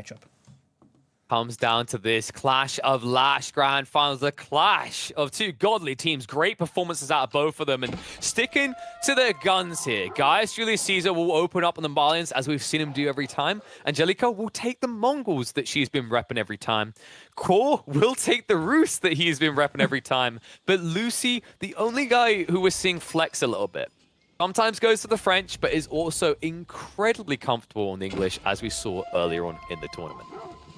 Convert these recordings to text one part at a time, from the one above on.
matchup. Comes down to this Clash of LaSh Grand Finals, the clash of two godly teams. Great performances out of both of them and sticking to their guns here. Guys, Julius Caesar will open up on the Malians as we've seen him do every time. Angelica will take the Mongols that she's been repping every time. CoRe will take the Roost that he's been repping every time. But Lucy, the only guy who we're seeing flex a little bit, sometimes goes to the French, but is also incredibly comfortable in English, as we saw earlier on in the tournament.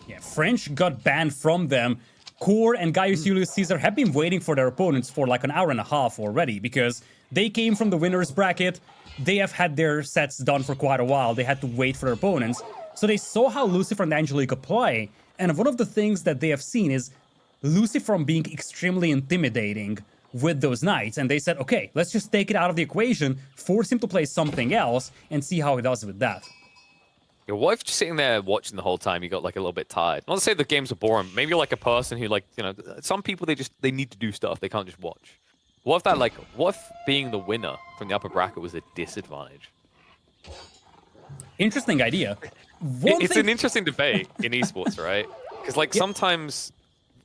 Yeah, French got banned from them. CoRe and Gaius Julius Caesar have been waiting for their opponents for like an hour and a half already, because they came from the winner's bracket. They have had their sets done for quite a while. They had to wait for their opponents. So they saw how Lucifer and Angelica play. And one of the things that they have seen is LucifroN being extremely intimidating with those knights. And they said, okay, let's just take it out of the equation, force him to play something else, and see how he does with that. Yeah, what if just sitting there watching the whole time you got like a little bit tired? Not to say the games are boring. Maybe you're like a person who, like, you know, some people they need to do stuff. They can't just watch. What if being the winner from the upper bracket was a disadvantage? Interesting idea. It's an interesting debate in esports, right? Because like sometimes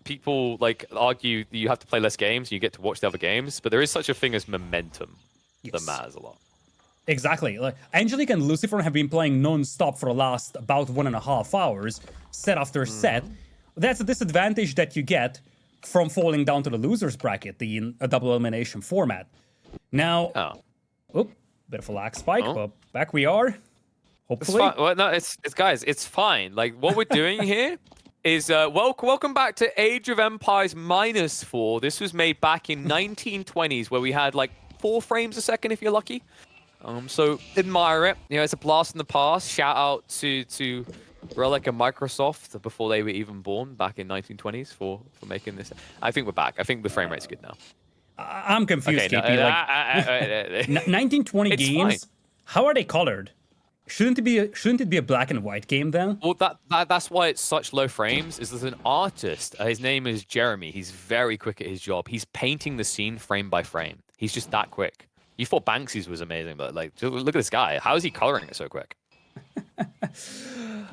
people like argue that you have to play less games and you get to watch the other games, but there is such a thing as momentum that matters a lot. Exactly. Like, Angelica and LucifroN have been playing non-stop for the last about 1.5 hours, set after set. That's a disadvantage that you get from falling down to the loser's bracket in a double elimination format. Now, bit of a lag spike, but back we are. Hopefully. It's fine. Well, no, it's guys, it's fine. Like what we're doing here is welcome back to Age of Empires -4. This was made back in 1920s, where we had like 4 frames a second if you're lucky. So admire it. You know, it's a blast in the past. Shout out to Relic and Microsoft before they were even born back in 1920s for making this. I think we're back. I think the frame rate's good now. I'm confused, KP. 1920 games. Fine. How are they colored? Shouldn't it be a black and white game then? Well, that's why it's such low frames. Is there's an artist. His name is Jeremy. He's very quick at his job. He's painting the scene frame by frame. He's just that quick. You thought Banksy's was amazing, but like, look at this guy. How is he coloring it so quick?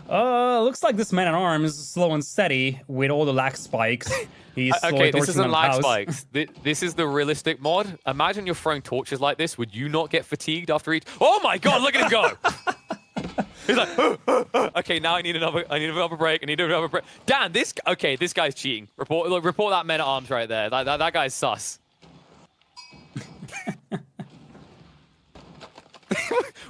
Looks like this man-at-arms is slow and steady with all the lag spikes. He's okay, this isn't lag spikes. This is the realistic mod. Imagine you're throwing torches like this. Would you not get fatigued after each? Oh my god, look at him go! He's like, okay, now I need another break. I need another break. Damn, this guy's cheating. Report that man-at-arms right there. That guy's sus.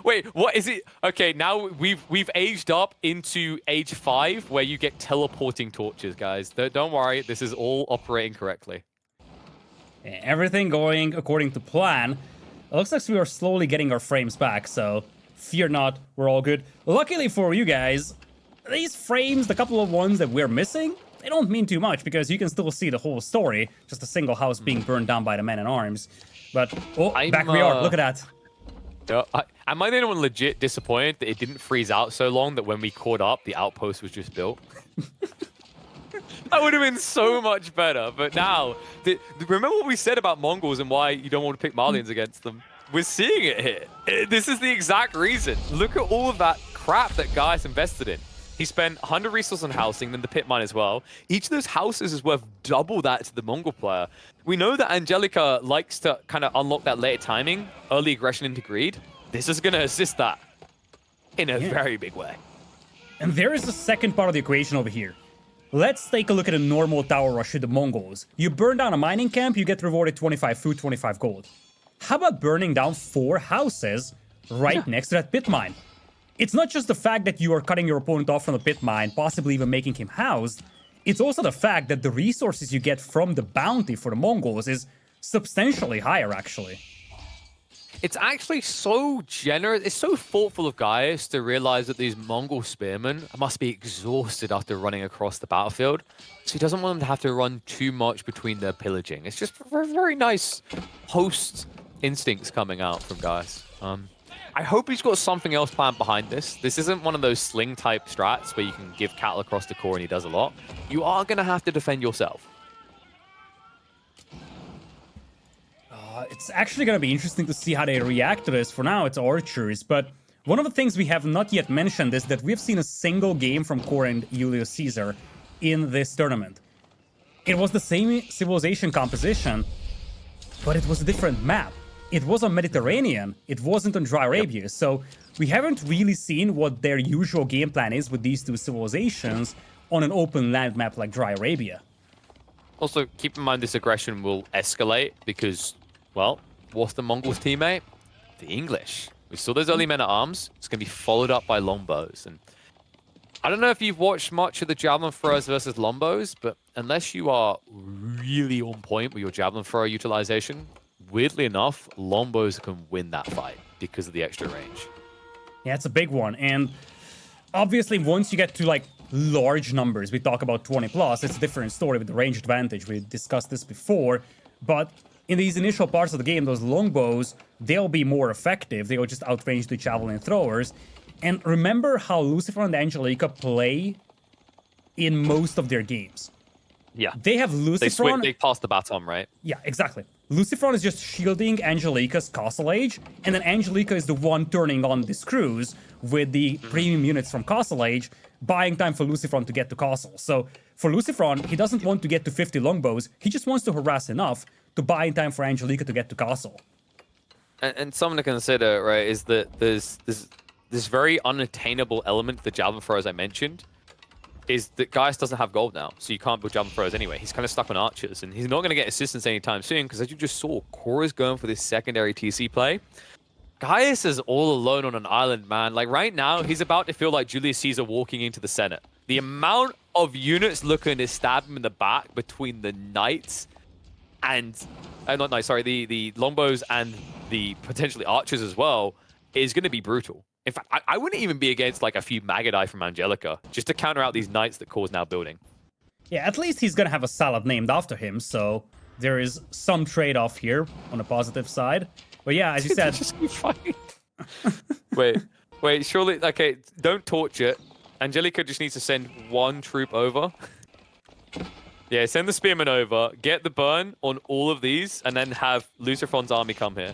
Wait, what is it? Okay, now we've aged up into age 5, where you get teleporting torches, guys. Don't worry, this is all operating correctly. Everything going according to plan. It looks like we are slowly getting our frames back, so fear not, we're all good. Luckily for you guys, these frames, the couple of ones that we're missing, they don't mean too much because you can still see the whole story, just a single house being burned down by the man-at-arms. But back we are. Look at that. Am I the only one legit disappointed that it didn't freeze out so long that when we caught up, the outpost was just built? That would have been so much better. But now, remember what we said about Mongols and why you don't want to pick Malians against them? We're seeing it here. This is the exact reason. Look at all of that crap that Gaius invested in. He spent 100 resources on housing, then the pit mine as well. Each of those houses is worth double that to the Mongol player. We know that Angelica likes to kind of unlock that later timing, early aggression into greed. This is going to assist that in a very big way. And there is the second part of the equation over here. Let's take a look at a normal tower rush with the Mongols. You burn down a mining camp, you get rewarded 25 food, 25 gold. How about burning down 4 houses right next to that pit mine? It's not just the fact that you are cutting your opponent off from the pit mine, possibly even making him housed. It's also the fact that the resources you get from the bounty for the Mongols is substantially higher, actually. It's actually so generous. It's so thoughtful of Gaius to realize that these Mongol spearmen must be exhausted after running across the battlefield. So he doesn't want them to have to run too much between their pillaging. It's just very, very nice host instincts coming out from Gaius. I hope he's got something else planned behind this. This isn't one of those sling-type strats where you can give cattle across the core and he does a lot. You are going to have to defend yourself. It's actually going to be interesting to see how they react to this. For now, it's archers, but one of the things we have not yet mentioned is that we've seen a single game from CoRe and Julius Caesar in this tournament. It was the same civilization composition, but it was a different map. It was on Mediterranean, it wasn't on Dry Arabia, so we haven't really seen what their usual game plan is with these two civilizations on an open land map like Dry Arabia. Also, keep in mind this aggression will escalate because, well, what's the Mongols' teammate? The English. We saw those early men-at-arms. It's going to be followed up by longbows. And I don't know if you've watched much of the javelin throwers versus longbows, but unless you are really on point with your javelin thrower utilization, weirdly enough, longbows can win that fight because of the extra range. Yeah, it's a big one. And obviously, once you get to like large numbers, we talk about 20 plus, it's a different story with the range advantage. We discussed this before, but in these initial parts of the game, those longbows, they'll be more effective. They'll just outrange the javelin throwers. And remember how LucifroN and Angelica play in most of their games. Yeah. They have LucifroN... They pass the baton, right? Yeah, exactly. LucifroN is just shielding Angelica's Castle Age, and then Angelica is the one turning on the screws with the premium units from Castle Age, buying time for LucifroN to get to Castle. So for LucifroN, he doesn't want to get to 50 longbows, he just wants to harass enough to buy in time for Angelica to get to Castle. And something to consider, right, is that there's this very unattainable element to the javelin throw, as I mentioned, is that Gaius doesn't have gold now, so you can't build javelin throwers anyway. He's kind of stuck on archers, and he's not going to get assistance anytime soon, because as you just saw, CoRe is going for this secondary TC play. Gaius is all alone on an island, man. Like, right now, he's about to feel like Julius Caesar walking into the Senate. The amount of units looking to stab him in the back between the knights and... not knights, sorry, the longbows and the potentially archers as well is going to be brutal. In fact, I wouldn't even be against like a few Magadi from Angelica just to counter out these knights that CoRe's now building. Yeah, at least he's gonna have a salad named after him, so there is some trade-off here on the positive side. But yeah, as you said... just be fine. Wait, surely... Okay, don't torch it. Angelica just needs to send one troop over. Yeah, send the spearmen over, get the burn on all of these, and then have LucifroN's army come here.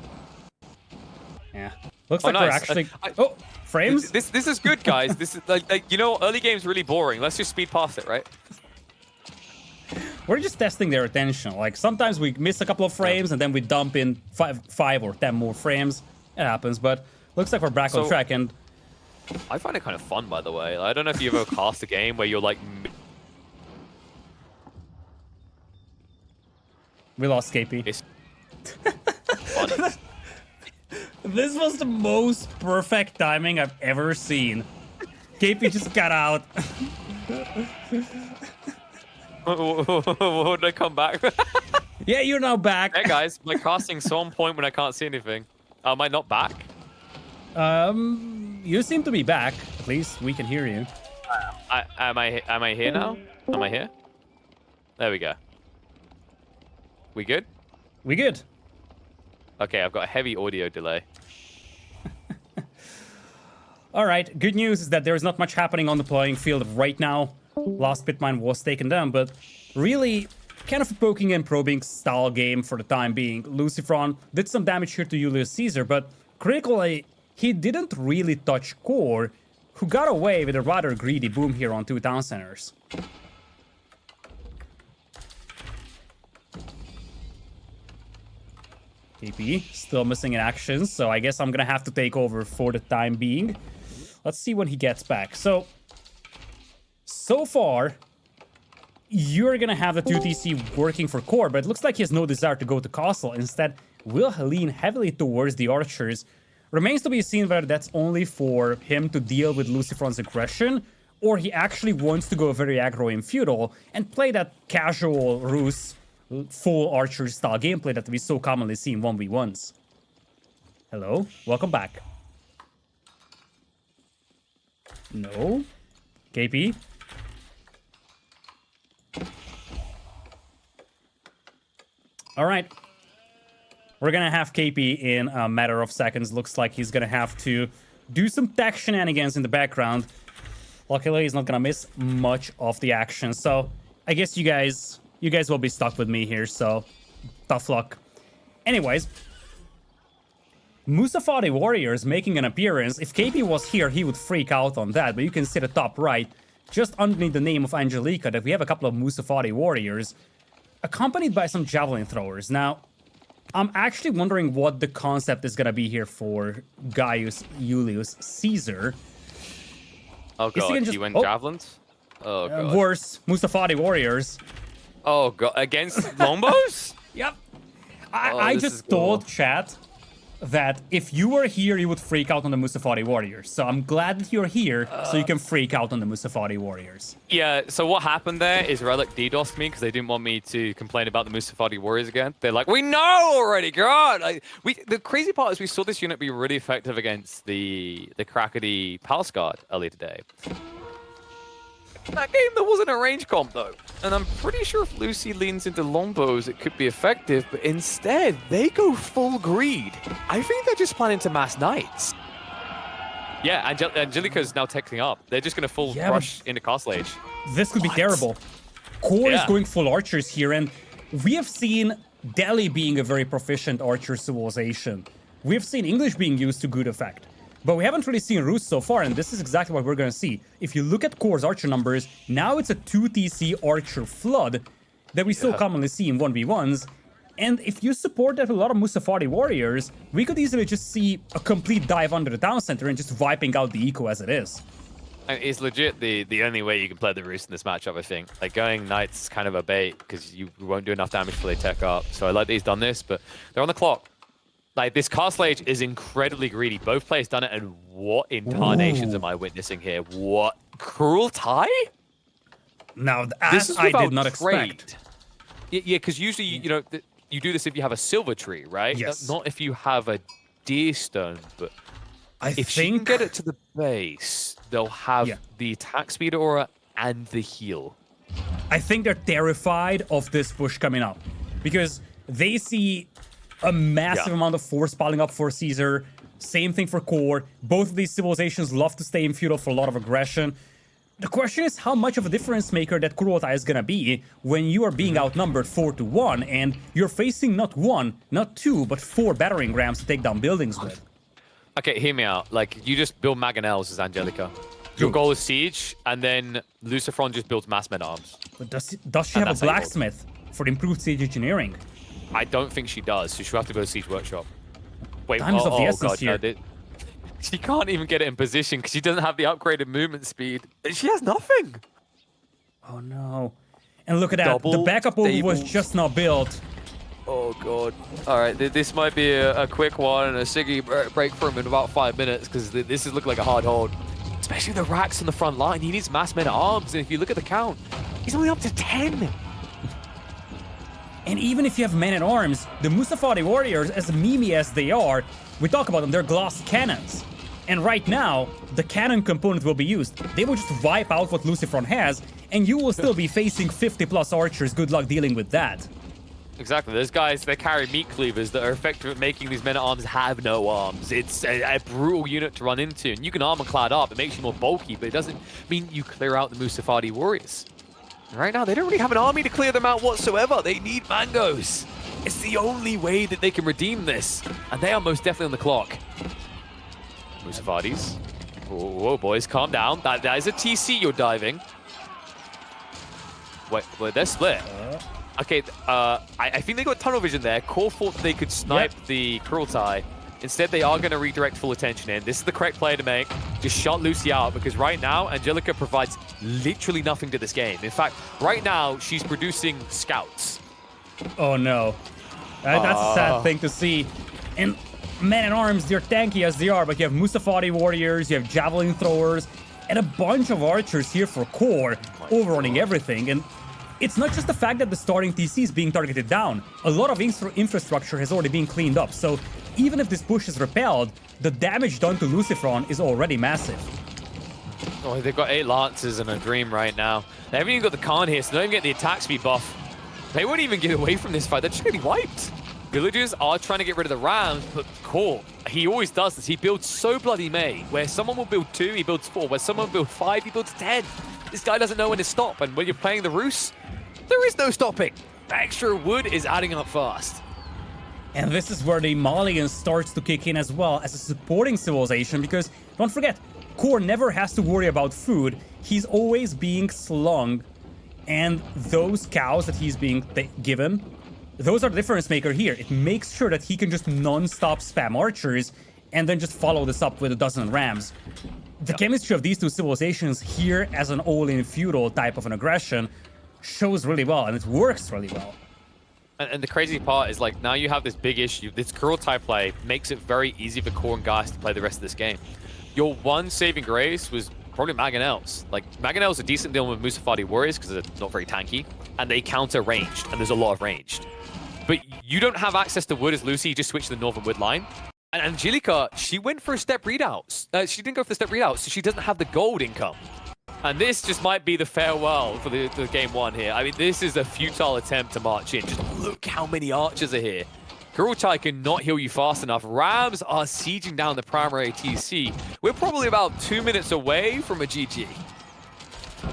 Yeah. Looks like we're actually... Oh, frames? This is good, guys. This is like, you know, early game's really boring. Let's just speed past it, right? We're just testing their attention. Like, sometimes we miss a couple of frames, and then we dump in 5 or 10 more frames. It happens, but looks like we're back on track, and... I find it kind of fun, by the way. I don't know if you ever cast a game where you're like... We lost KP. It's funny. This was the most perfect timing I've ever seen. KP just got out. Would I come back? Yeah, you're now back. Hey guys, my casting's so on point when I can't see anything. Am I not back? You seem to be back. At least we can hear you. Am I here now? Am I here? There we go. We good? We good. Okay, I've got a heavy audio delay. All right, good news is that there is not much happening on the playing field right now. Last pit mine was taken down, but really kind of a poking and probing style game for the time being. LucifroN did some damage here to Julius Caesar, but critically, he didn't really touch CoRe, who got away with a rather greedy boom here on 2 town centers. KP still missing in action, so I guess I'm gonna have to take over for the time being. Let's see when he gets back. So far, you're gonna have the 2TC working for CoRe, but it looks like he has no desire to go to Castle. Instead, will lean heavily towards the archers. Remains to be seen whether that's only for him to deal with LucifroN's aggression, or he actually wants to go very aggro in feudal and play that casual Rus full archer style gameplay that we so commonly see in 1v1s. Hello, welcome back. No? KP? Alright. We're gonna have KP in a matter of seconds. Looks like he's gonna have to do some tech shenanigans in the background. Luckily, he's not gonna miss much of the action. So, I guess you guys will be stuck with me here, so tough luck. Anyways, Musafati Warriors making an appearance. If KP was here, he would freak out on that, but you can see the top right, just underneath the name of Angelica, that we have a couple of Musafati Warriors, accompanied by some Javelin Throwers. Now, I'm actually wondering what the concept is going to be here for Gaius Julius Caesar. Oh god, he went javelins? Oh god. Worse, Musafati Warriors. Oh god, against longbows? Yep. I just thought, chat, that if you were here, you would freak out on the Musafati Warriors. So I'm glad that you're here, so you can freak out on the Musafati Warriors. Yeah, so what happened there is Relic DDoSed me because they didn't want me to complain about the Musafati Warriors again. They're like, we know already, God! The crazy part is we saw this unit be really effective against the Crackety Palace Guard earlier today. That game, there wasn't a range comp, though. And I'm pretty sure if Lucy leans into longbows, it could be effective, but instead, they go full greed. I think they're just planning to mass knights. Yeah, Angelica is now teching up. They're just going to full rush into Castle Age. This could be terrible. CoRe is going full archers here, and we have seen Delhi being a very proficient archer civilization. We have seen English being used to good effect. But we haven't really seen Rus so far, and this is exactly what we're going to see. If you look at CoRe's archer numbers, now it's a 2 TC archer flood that we so commonly see in 1v1s. And if you support that with a lot of Musafati Warriors, we could easily just see a complete dive under the town center and just wiping out the eco as it is. It's legit the only way you can play the Rus in this matchup, I think. Like, going Knights is kind of a bait, because you won't do enough damage before they tech up. So I like that he's done this, but they're on the clock. Like, this Castle Age is incredibly greedy. Both players done it, and what incarnations am I witnessing here? What? Cruel Tie? Now, that I did not expect. Yeah, because usually, you know, you do this if you have a silver tree, right? Yes. Not if you have a deer stone, but if she can get it to the base, they'll have the attack speed aura and the heal. I think they're terrified of this push coming up, because they see a massive amount of force piling up for Caesar. Same thing for CoRe. Both of these civilizations love to stay in feudal for a lot of aggression. The question is how much of a difference maker that Kurota is gonna be when you are being outnumbered 4-1 and you're facing not 1, not 2, but 4 battering rams to take down buildings with. Okay, hear me out. Like, you just build Mangonels as Angelica. Your goal is siege, and then LucifroN just builds mass men arms. But does she have a blacksmith for improved siege engineering? I don't think she does, so she'll have to go to Siege Workshop. Wait, Time is of the essence here. No, she can't even get it in position because she doesn't have the upgraded movement speed. She has nothing. Oh no. And look at that, the backup over was just now built. Oh god. Alright, this might be a quick one and a Siggy break for him in about 5 minutes because this is looking like a hard hold. Especially the racks on the front line. He needs mass men at arms, and if you look at the count, he's only up to 10. And even if you have men-at-arms, the Musafati Warriors, as memey as they are, we talk about them, they're glass cannons. And right now, the cannon component will be used. They will just wipe out what LucifroN has, and you will still be facing 50+ archers. Good luck dealing with that. Exactly. Those guys, they carry meat cleavers that are effective at making these men-at-arms have no arms. It's a brutal unit to run into, and you can armor clad up. It makes you more bulky, but it doesn't mean you clear out the Musafati Warriors. Right now, they don't really have an army to clear them out whatsoever. They need mangoes. It's the only way that they can redeem this. And they are most definitely on the clock. Musafatis. Whoa, boys, calm down. That is a TC you're diving. Wait, they're split. Okay, I think they got tunnel vision there. CoRe thought they could snipe the Cruel Tie. Instead, they are going to redirect full attention in. This is the correct play to make. Just shut Lucy out, because right now, Angelica provides literally nothing to this game. In fact, right now, she's producing scouts. Oh, no. That's a sad thing to see. And men-at-arms, they're tanky as they are, but you have Musafati Warriors, you have Javelin Throwers, and a bunch of archers here for CoRe, overrunning everything. And it's not just the fact that the starting TC is being targeted down. A lot of infrastructure has already been cleaned up, so even if this push is repelled, the damage done to LucifroN is already massive. Oh, they've got 8 Lancers and a Dream right now. They haven't even got the Khan here, so they don't even get the attack speed buff. They won't even get away from this fight. They're just going to be wiped. Villagers are trying to get rid of the Rams, but CoRe, he always does this. He builds so bloody May. Where someone will build 2, he builds 4. Where someone will build 5, he builds 10. This guy doesn't know when to stop, and when you're playing the Rus, there is no stopping. The extra wood is adding up fast. And this is where the Malian starts to kick in as well as a supporting civilization, because don't forget, CoRe never has to worry about food. He's always being slung, and those cows that he's being given, those are the difference maker here. It makes sure that he can just non-stop spam archers and then just follow this up with a dozen rams. The chemistry of these two civilizations here as an all-in feudal type of an aggression shows really well, and it works really well. And the crazy part is, like, now you have this big issue. This Kurl type play makes it very easy for CoRe and Geist to play the rest of this game. Your one saving grace was probably Mangonels. Like, Mangonels are decent dealing with Musafadi warriors because they're not very tanky, and they counter ranged, and there's a lot of ranged. But you don't have access to wood as Lucy, you just switch to the northern wood line. And Angelica, she went for a step readouts. She didn't go for the step readouts, so she doesn't have the gold income. And this just might be the farewell for the game one here. I mean, this is a futile attempt to march in. Just look how many archers are here. Kurultai cannot heal you fast enough. Rams are sieging down the primary ATC. We're probably about 2 minutes away from a GG.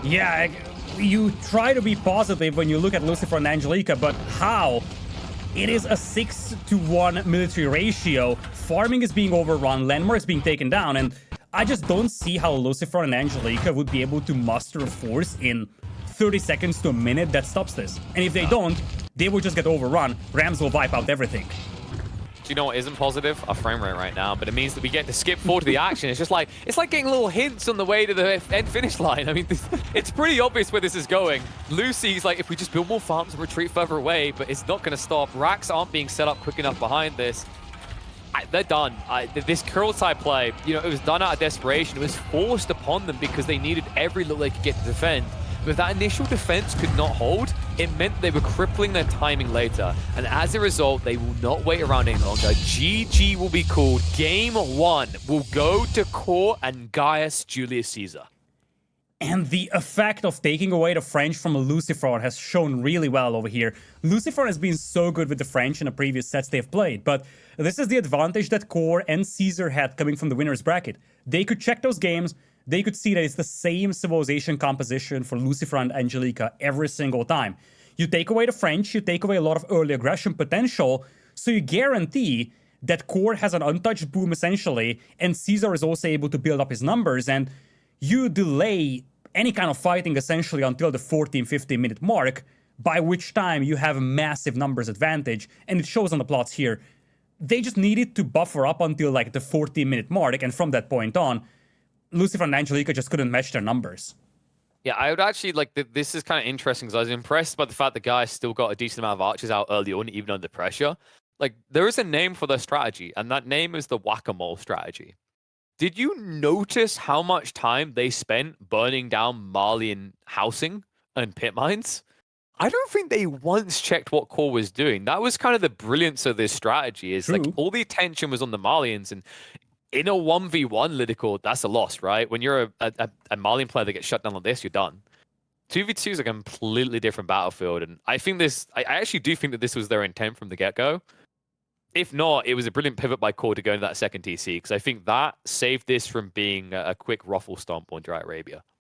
Yeah, you try to be positive when you look at Lucifer and Angelica, but how? It is a 6-to-1 military ratio. Farming is being overrun, Landmark is being taken down, and I just don't see how Lucifer and Angelica would be able to muster a force in 30 seconds to a minute that stops this. And if they don't, they will just get overrun. Rams will wipe out everything. Do you know what isn't positive? Our frame rate right now, but it means that we get to skip forward to the action. It's just like, it's like getting little hints on the way to the end finish line. I mean, it's pretty obvious where this is going. Lucy's like, if we just build more farms and retreat further away, but it's not going to stop. Racks aren't being set up quick enough behind this. They're done. This curl type play, you know, it was done out of desperation. It was forced upon them because they needed every little they could get to defend. But if that initial defense could not hold, it meant they were crippling their timing later. And as a result, they will not wait around any longer. GG will be called. Game one will go to CoRe and Gaius Julius Caesar. And the effect of taking away the French from LucifroN has shown really well over here. LucifroN has been so good with the French in the previous sets they've played, but this is the advantage that CoRe and Caesar had coming from the winner's bracket. They could check those games, they could see that it's the same civilization composition for LucifroN and Angelica every single time. You take away the French, you take away a lot of early aggression potential, so you guarantee that CoRe has an untouched boom essentially, and Caesar is also able to build up his numbers, and you delay any kind of fighting essentially until the 14-15 minute mark, by which time you have a massive numbers advantage, and it shows on the plots here. They just needed to buffer up until like the 14-minute mark, and from that point on, Lucifer and Angelica just couldn't match their numbers. Yeah, I would actually like this is kind of interesting because I was impressed by the fact the guy still got a decent amount of archers out early on, even under pressure. Like, there is a name for their strategy, and that name is the whack-a-mole strategy. Did you notice how much time they spent burning down Malian housing and pit mines? I don't think they once checked what CoRe was doing. That was kind of the brilliance of this strategy. Is like all the attention was on the Malians, and in a 1v1 Lidakor, that's a loss, right? When you're a Malian player that gets shut down like this, you're done. 2v2 is a completely different battlefield, and I actually do think that this was their intent from the get-go. If not, it was a brilliant pivot by CoRe to go into that second TC, because I think that saved this from being a quick ruffle stomp on Dry Arabia.